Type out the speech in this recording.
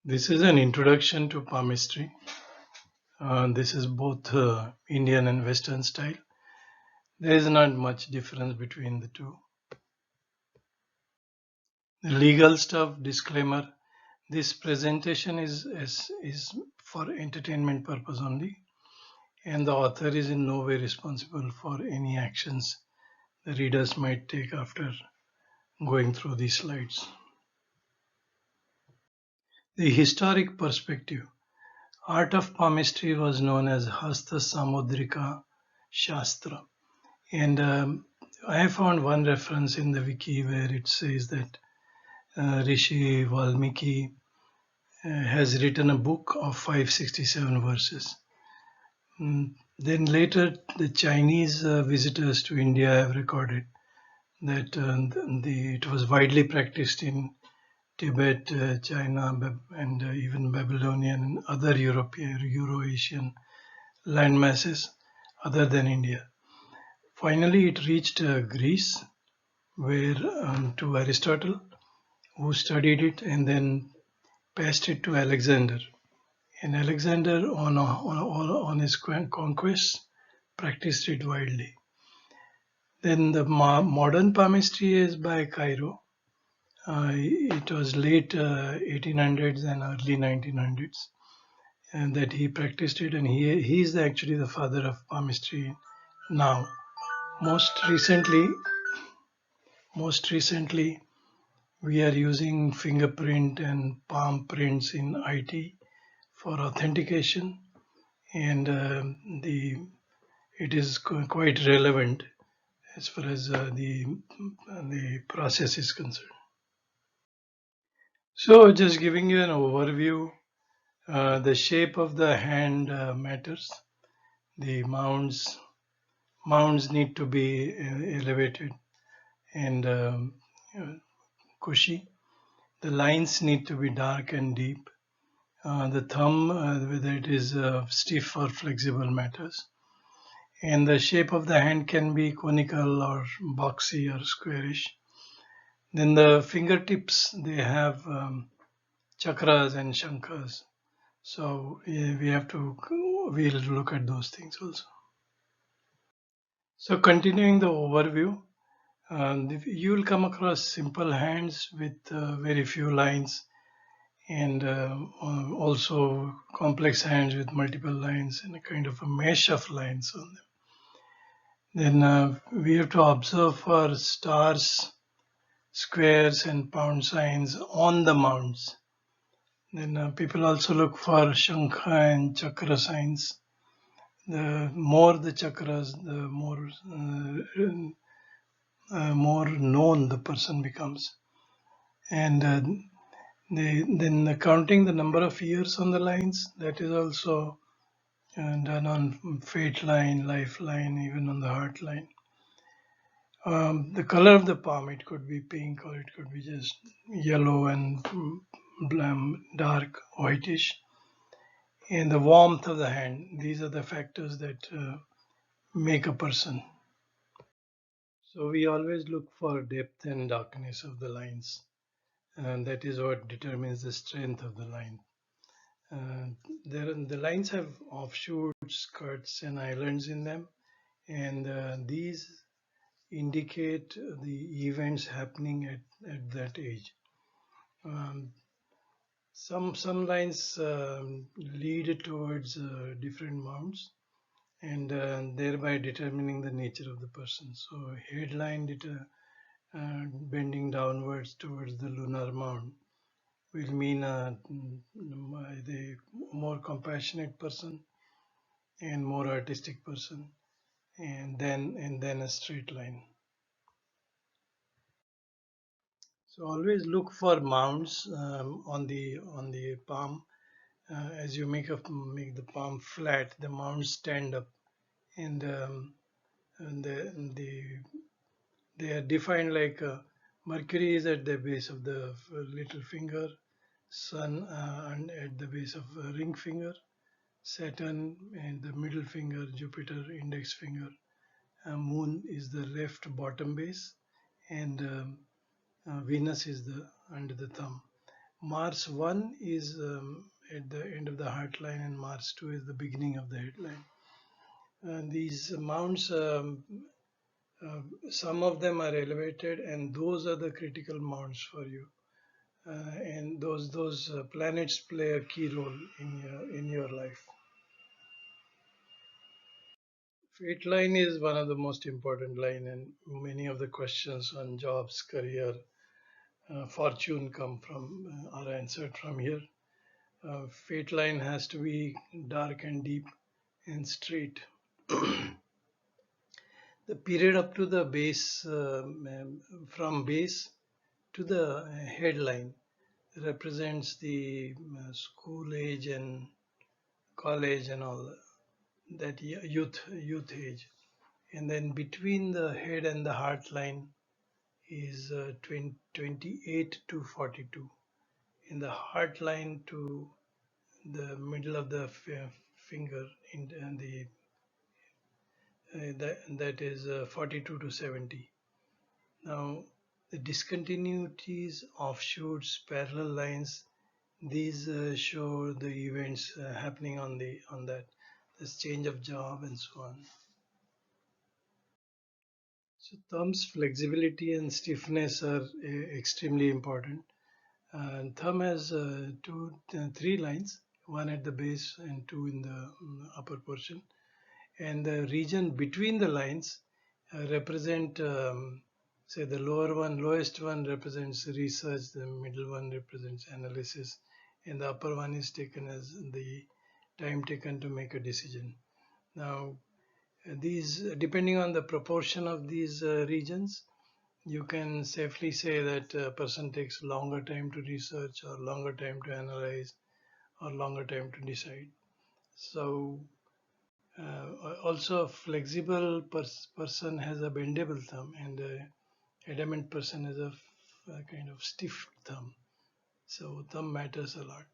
This is an introduction to palmistry. This is both Indian and Western style. There is not much difference between the two. The legal stuff, disclaimer. This presentation is for entertainment purpose only, and the author is in no way responsible for any actions the readers might take after going through these slides. The historic perspective. Art of palmistry was known as Hasta Samudrika Shastra. And I found one reference in the wiki where it says that Rishi Valmiki has written a book of 567 verses. Then later, the Chinese visitors to India have recorded that it was widely practiced in Tibet, China, and even Babylonian and other Euro-Asian landmasses other than India. Finally, it reached Greece, where to Aristotle, who studied it and then passed it to Alexander. And Alexander, on his conquests, practiced it widely. Then the modern palmistry is by Cairo. It was late 1800s and early 1900s, and that he practiced it, and he is actually the father of palmistry now. Most recently, we are using fingerprint and palm prints in IT for authentication, and it is quite relevant as far as the process is concerned. So, just giving you an overview, the shape of the hand matters. The mounds need to be elevated and cushy. The lines need to be dark and deep. The thumb, whether it is stiff or flexible, matters. And the shape of the hand can be conical or boxy or squarish. Then the fingertips, they have chakras and shankars. So we'll look at those things also. So continuing the overview, you will come across simple hands with very few lines, and also complex hands with multiple lines and a kind of a mesh of lines on them. Then we have to observe for stars, squares, and pound signs on the mounds. Then people also look for shankha and chakra signs. The more the chakras, the more known the person becomes. And then counting the number of years on the lines, that is also done on fate line, lifeline, even on the heart line. The color of the palm, it could be pink or it could be just yellow and dark whitish. And the warmth of the hand, these are the factors that make a person. So we always look for depth and darkness of the lines, and that is what determines the strength of the line. The lines have offshoots, cuts, and islands in them, and these indicate the events happening at that age. Some lines lead towards different mounts, and thereby determining the nature of the person. So headline bending downwards towards the lunar mount will mean the more compassionate person and more artistic person, and then a straight line. So always look for mounds on the palm. As you make the palm flat, the mounds stand up, and they are defined like Mercury is at the base of the little finger, Sun and at the base of ring finger, Saturn and the middle finger, Jupiter index finger, Moon is the left bottom base, and Venus is under the thumb. Mars 1 is at the end of the heart line, and Mars 2 is the beginning of the headline. And these mounts, some of them are elevated, and those are the critical mounts for you. And those planets play a key role in your life. Fate line is one of the most important line, and many of the questions on jobs, career, fortune come from are answered from here. Fate line has to be dark and deep and straight. The period up to the base, from base to the headline, represents the school age and college and all that youth age. And then between the head and the heart line is 28 to 42. In the heart line to the middle of the finger in the that is 42 to 70. Now the discontinuities, offshoots, parallel lines, these show the events happening on that this change of job and so on. So thumb's flexibility and stiffness are extremely important. Thumb has three lines, one at the base and two in the upper portion. And the region between the lines represent, say the lowest one represents research, the middle one represents analysis, and the upper one is taken as the time taken to make a decision. Now, these, depending on the proportion of these regions, you can safely say that a person takes longer time to research or longer time to analyze or longer time to decide. So also a flexible person has a bendable thumb, and a adamant person has a kind of stiff thumb. So thumb matters a lot.